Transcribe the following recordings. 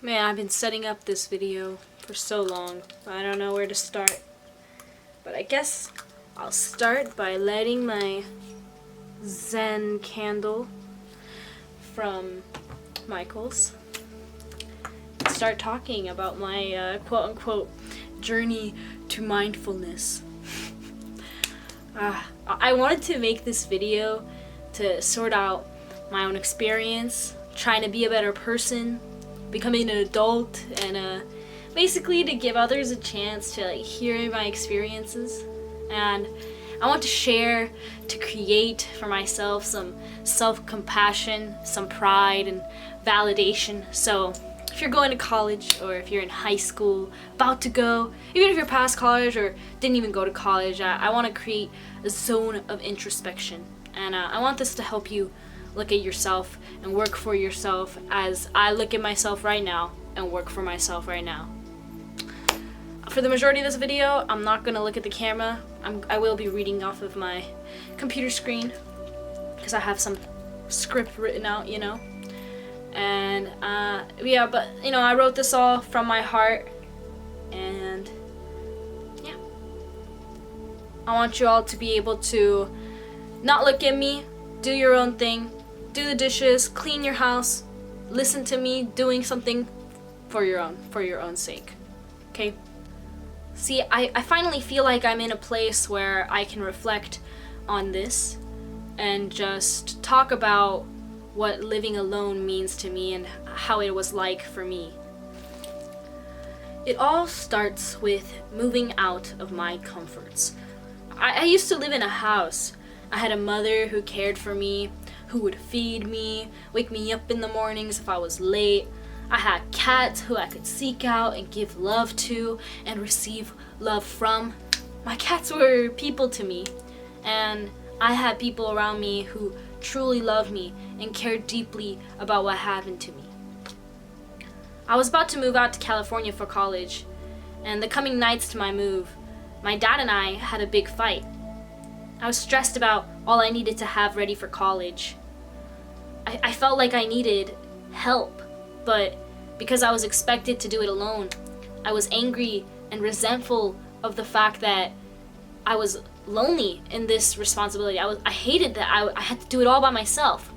Man, I've been setting up this video for so long, but I don't know where to start. But I guess I'll start by lighting my Zen candle from Michael's. Start talking about my quote-unquote journey to mindfulness. I wanted to make this video to sort out my own experience, trying to be a better person, becoming an adult, and basically to give others a chance to hear my experiences. And I want to share, to create for myself some self-compassion, some pride and validation. So if you're going to college, or if you're in high school, about to go, even if you're past college or didn't even go to college, I want to create a zone of introspection. And I want this to help you look at yourself and work for yourself as I look at myself right now and work for myself right now. For the majority of this video, I'm not going to look at the camera. I will be reading off of my computer screen because I have some script written out, you know. And yeah, but you know, I wrote this all from my heart, and yeah, I want you all to be able to not look at me, do your own thing, do the dishes, clean your house, listen to me doing something for your own sake. Okay? See, I finally feel like I'm in a place where I can reflect on this and just talk about what living alone means to me and how it was like for me. It all starts with moving out of my comforts. I used to live in a house. I had a mother who cared for me, who would feed me, wake me up in the mornings if I was late. I had cats who I could seek out and give love to and receive love from. My cats were people to me, and I had people around me who truly loved me and cared deeply about what happened to me. I was about to move out to California for college, and the coming nights to my move, my dad and I had a big fight. I was stressed about all I needed to have ready for college. I felt like I needed help, but because I was expected to do it alone, I was angry and resentful of the fact that I was lonely in this responsibility. I hated that I had to do it all by myself.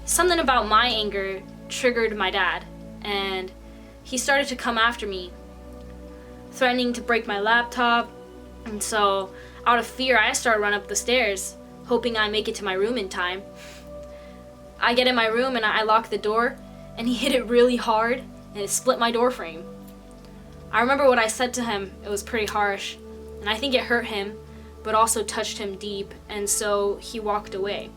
Something about my anger triggered my dad, and he started to come after me, threatening to break my laptop. And so, out of fear, I started running up the stairs, hoping I make it to my room in time. I get in my room and I lock the door, and he hit it really hard, and it split my door frame. I remember what I said to him. It was pretty harsh, and I think it hurt him, but also touched him deep, and so he walked away.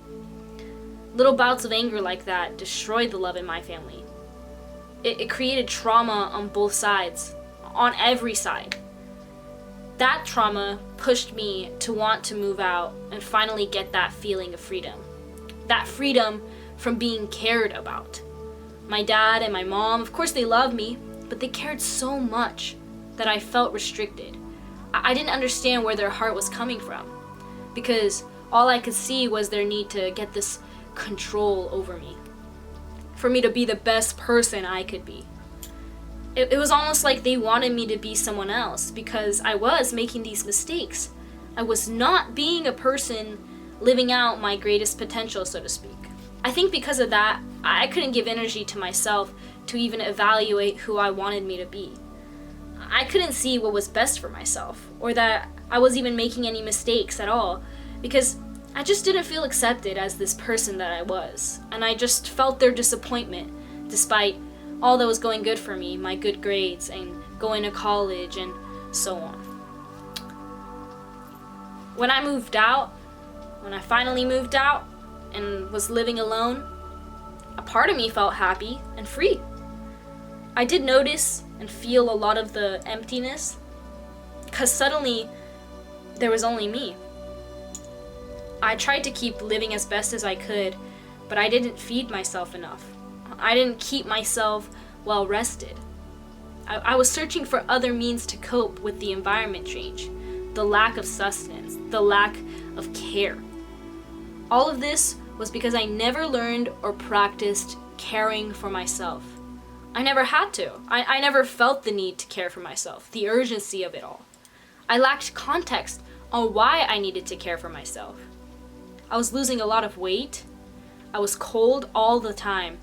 Little bouts of anger like that destroyed the love in my family. It created trauma on both sides, on every side. That trauma pushed me to want to move out and finally get that feeling of freedom. That freedom from being cared about. My dad and my mom, of course they loved me, but they cared so much that I felt restricted. I didn't understand where their heart was coming from, because all I could see was their need to get this control over me, for me to be the best person I could be. It was almost like they wanted me to be someone else, because I was making these mistakes. I was not being a person living out my greatest potential, so to speak. I think because of that, I couldn't give energy to myself to even evaluate who I wanted me to be. I couldn't see what was best for myself, or that I was even making any mistakes at all, because I just didn't feel accepted as this person that I was, and I just felt their disappointment, despite all that was going good for me, my good grades, and going to college, and so on. When I finally moved out, and was living alone, a part of me felt happy and free. I did notice and feel a lot of the emptiness, because suddenly there was only me. I tried to keep living as best as I could, but I didn't feed myself enough. I didn't keep myself well rested. I was searching for other means to cope with the environment change, the lack of sustenance, the lack of care. All of this was because I never learned or practiced caring for myself. I never had to. I never felt the need to care for myself, the urgency of it all. I lacked context on why I needed to care for myself. I was losing a lot of weight. I was cold all the time.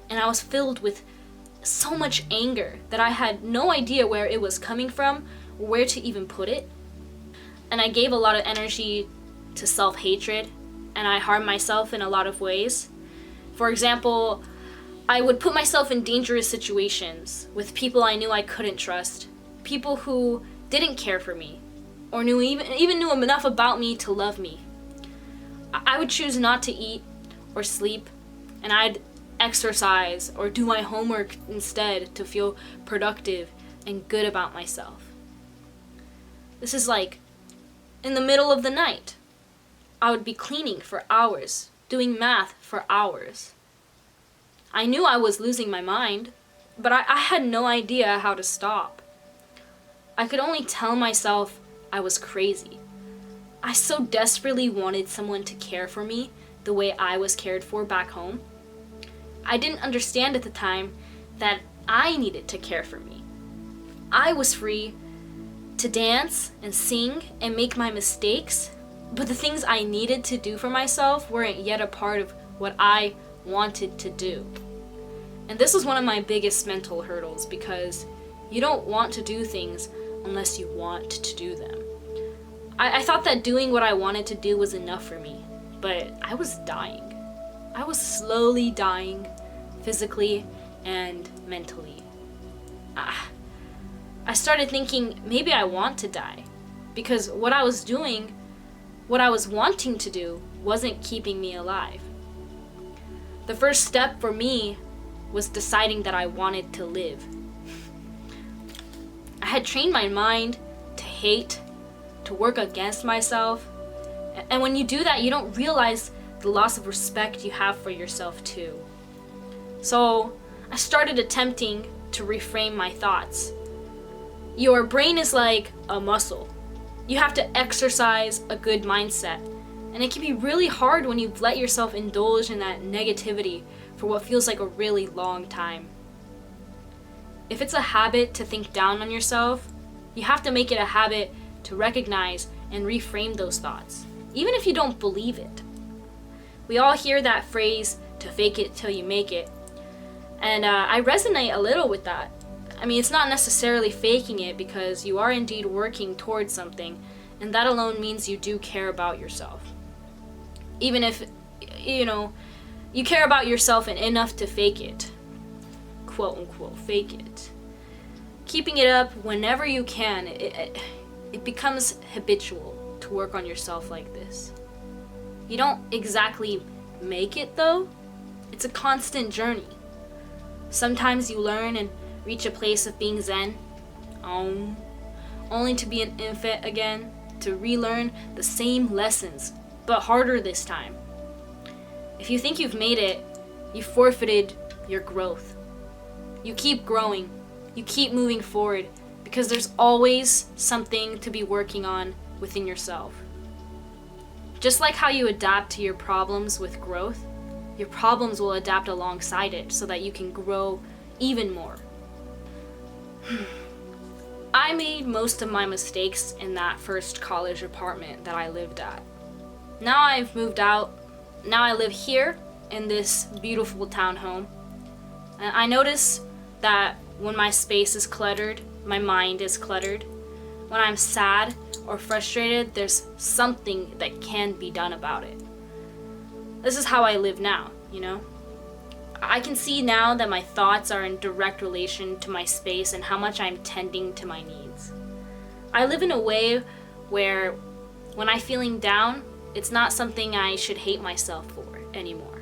And I was filled with so much anger that I had no idea where it was coming from, or where to even put it. And I gave a lot of energy to self-hatred, and I harmed myself in a lot of ways. For example, I would put myself in dangerous situations with people I knew I couldn't trust, people who didn't care for me, or even knew enough about me to love me. I would choose not to eat or sleep, and I'd exercise or do my homework instead to feel productive and good about myself. This is like in the middle of the night. I would be cleaning for hours, doing math for hours. I knew I was losing my mind, but I had no idea how to stop. I could only tell myself I was crazy. I so desperately wanted someone to care for me the way I was cared for back home. I didn't understand at the time that I needed to care for me. I was free to dance and sing and make my mistakes, but the things I needed to do for myself weren't yet a part of what I wanted to do. And this was one of my biggest mental hurdles, because you don't want to do things unless you want to do them. I thought that doing what I wanted to do was enough for me, but I was dying. I was slowly dying, physically and mentally. I started thinking maybe I want to die, because what I was doing, what I was wanting to do, wasn't keeping me alive. The first step for me was deciding that I wanted to live. I had trained my mind to hate, to work against myself, and when you do that, you don't realize the loss of respect you have for yourself too. So I started attempting to reframe my thoughts. Your brain is like a muscle. You have to exercise a good mindset, and it can be really hard when you've let yourself indulge in that negativity for what feels like a really long time. If it's a habit to think down on yourself, you have to make it a habit to recognize and reframe those thoughts, even if you don't believe it. We all hear that phrase, to fake it till you make it. And I resonate a little with that. I mean, it's not necessarily faking it, because you are indeed working towards something, and that alone means you do care about yourself. Even if, you care about yourself enough to fake it. Quote unquote, fake it. Keeping it up whenever you can, it becomes habitual to work on yourself like this. You don't exactly make it though. It's a constant journey. Sometimes you learn and reach a place of being zen, only to be an infant again, to relearn the same lessons, but harder this time. If you think you've made it, you forfeited your growth. You keep growing, you keep moving forward, because there's always something to be working on within yourself. Just like how you adapt to your problems with growth, your problems will adapt alongside it so that you can grow even more. I made most of my mistakes in that first college apartment that I lived at. Now I've moved out. Now I live here in this beautiful townhome. And I notice that when my space is cluttered, my mind is cluttered. When I'm sad or frustrated, there's something that can be done about it. This is how I live now, I can see now that my thoughts are in direct relation to my space and how much I'm tending to my needs. I live in a way where when I'm feeling down, it's not something I should hate myself for anymore.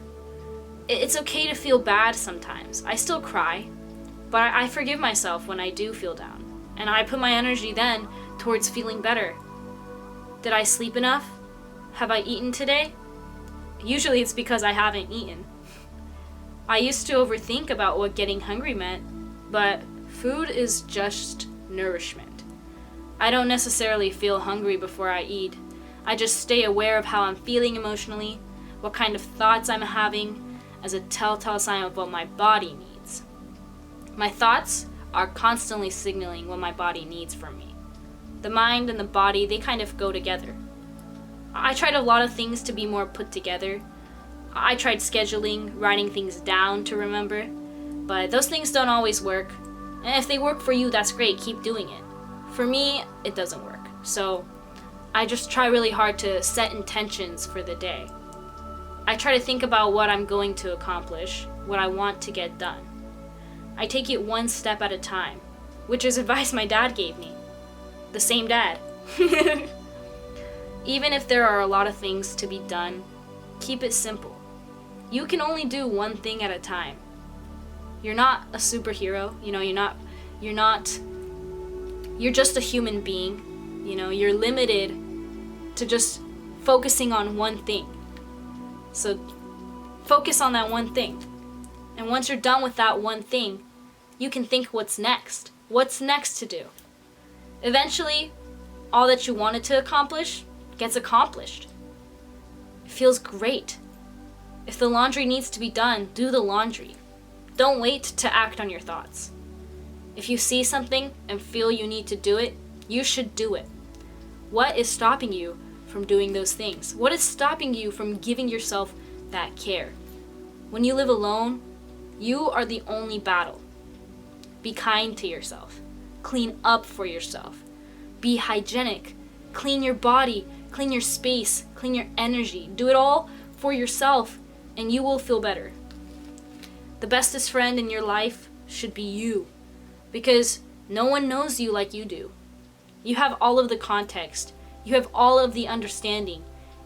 It's okay to feel bad sometimes. I still cry, but I forgive myself when I do feel down. And I put my energy then towards feeling better. Did I sleep enough? Have I eaten today? Usually it's because I haven't eaten. I used to overthink about what getting hungry meant, but food is just nourishment. I don't necessarily feel hungry before I eat. I just stay aware of how I'm feeling emotionally, what kind of thoughts I'm having, as a telltale sign of what my body needs. My thoughts are constantly signaling what my body needs from me. The mind and the body, they kind of go together. I tried a lot of things to be more put together. I tried scheduling, writing things down to remember, but those things don't always work. And if they work for you, that's great, keep doing it. For me, it doesn't work. So I just try really hard to set intentions for the day. I try to think about what I'm going to accomplish, what I want to get done. I take it one step at a time, which is advice my dad gave me. The same dad. Even if there are a lot of things to be done, keep it simple. You can only do one thing at a time. You're not a superhero, you're just a human being. You're limited to just focusing on one thing. So focus on that one thing. And once you're done with that one thing, you can think what's next. What's next to do? Eventually, all that you wanted to accomplish gets accomplished. It feels great. If the laundry needs to be done, do the laundry. Don't wait to act on your thoughts. If you see something and feel you need to do it, you should do it. What is stopping you from doing those things? What is stopping you from giving yourself that care? When you live alone, you are the only battle. Be kind to yourself. Clean up for yourself. Be hygienic. Clean your body, clean your space, clean your energy. Do it all for yourself and you will feel better. The bestest friend in your life should be you, because no one knows you like you do. You have all of the context. You have all of the understanding.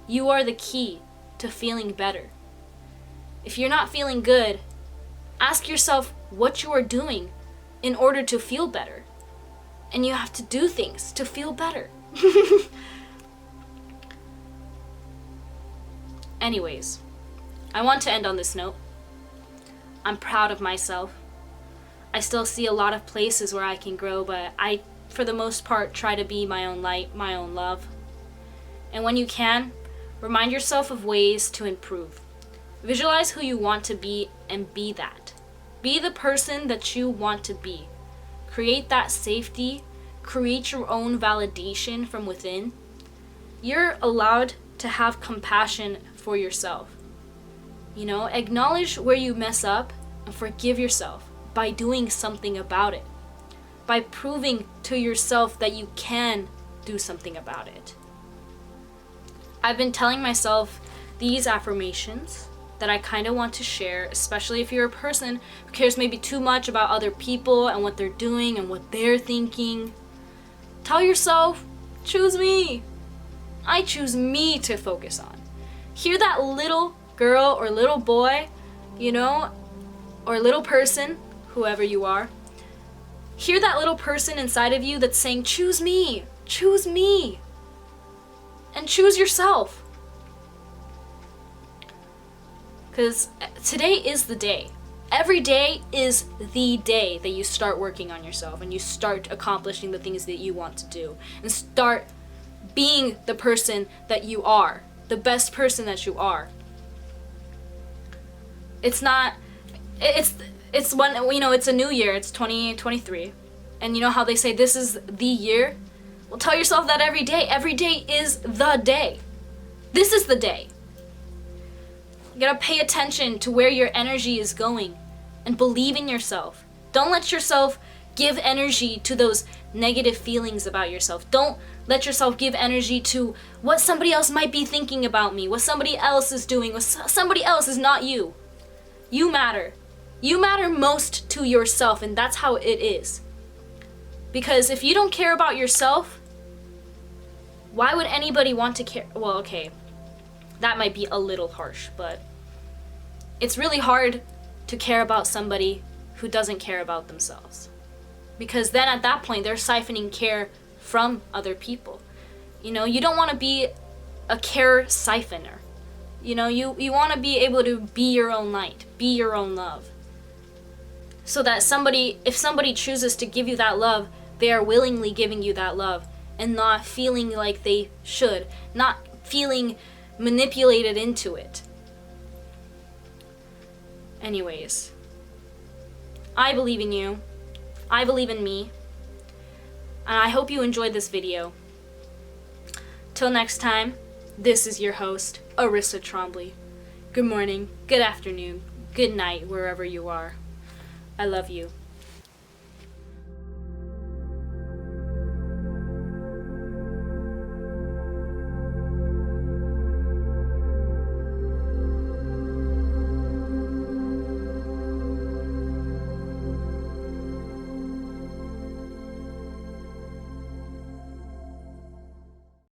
You are the key to feeling better. If you're not feeling good, ask yourself what you are doing in order to feel better. And you have to do things to feel better. Anyways, I want to end on this note. I'm proud of myself. I still see a lot of places where I can grow, but I, for the most part, try to be my own light, my own love. And when you can, remind yourself of ways to improve. Visualize who you want to be and be that. Be the person that you want to be. Create that safety. Create your own validation from within. You're allowed to have compassion for yourself. Acknowledge where you mess up and forgive yourself by doing something about it. By proving to yourself that you can do something about it. I've been telling myself these affirmations that I kind of want to share, especially if you're a person who cares maybe too much about other people and what they're doing and what they're thinking. Tell yourself, choose me. I choose me to focus on. Hear that little girl or little boy, or little person, whoever you are. Hear that little person inside of you that's saying, choose me, and choose yourself. Because today is the day. Every day is the day that you start working on yourself and you start accomplishing the things that you want to do and start being the person that you are, the best person that you are. It's a new year, it's 2023. And you know how they say this is the year? Well, tell yourself that every day. Every day is the day. This is the day. You gotta pay attention to where your energy is going and believe in yourself. Don't let yourself give energy to those negative feelings about yourself. Don't let yourself give energy to what somebody else might be thinking about me, what somebody else is doing, what somebody else is not you. You matter. You matter most to yourself, and that's how it is. Because if you don't care about yourself, why would anybody want to care? Well, okay, that might be a little harsh, but it's really hard to care about somebody who doesn't care about themselves. Because then at that point, they're siphoning care from other people. You don't want to be a care siphoner. You want to be able to be your own light, be your own love. So that if somebody chooses to give you that love, they are willingly giving you that love and not feeling like they should, not feeling manipulated into it. Anyways, I believe in you. I believe in me. And I hope you enjoyed this video. Till next time, this is your host, Arissa Trombley. Good morning, good afternoon, good night, wherever you are. I love you.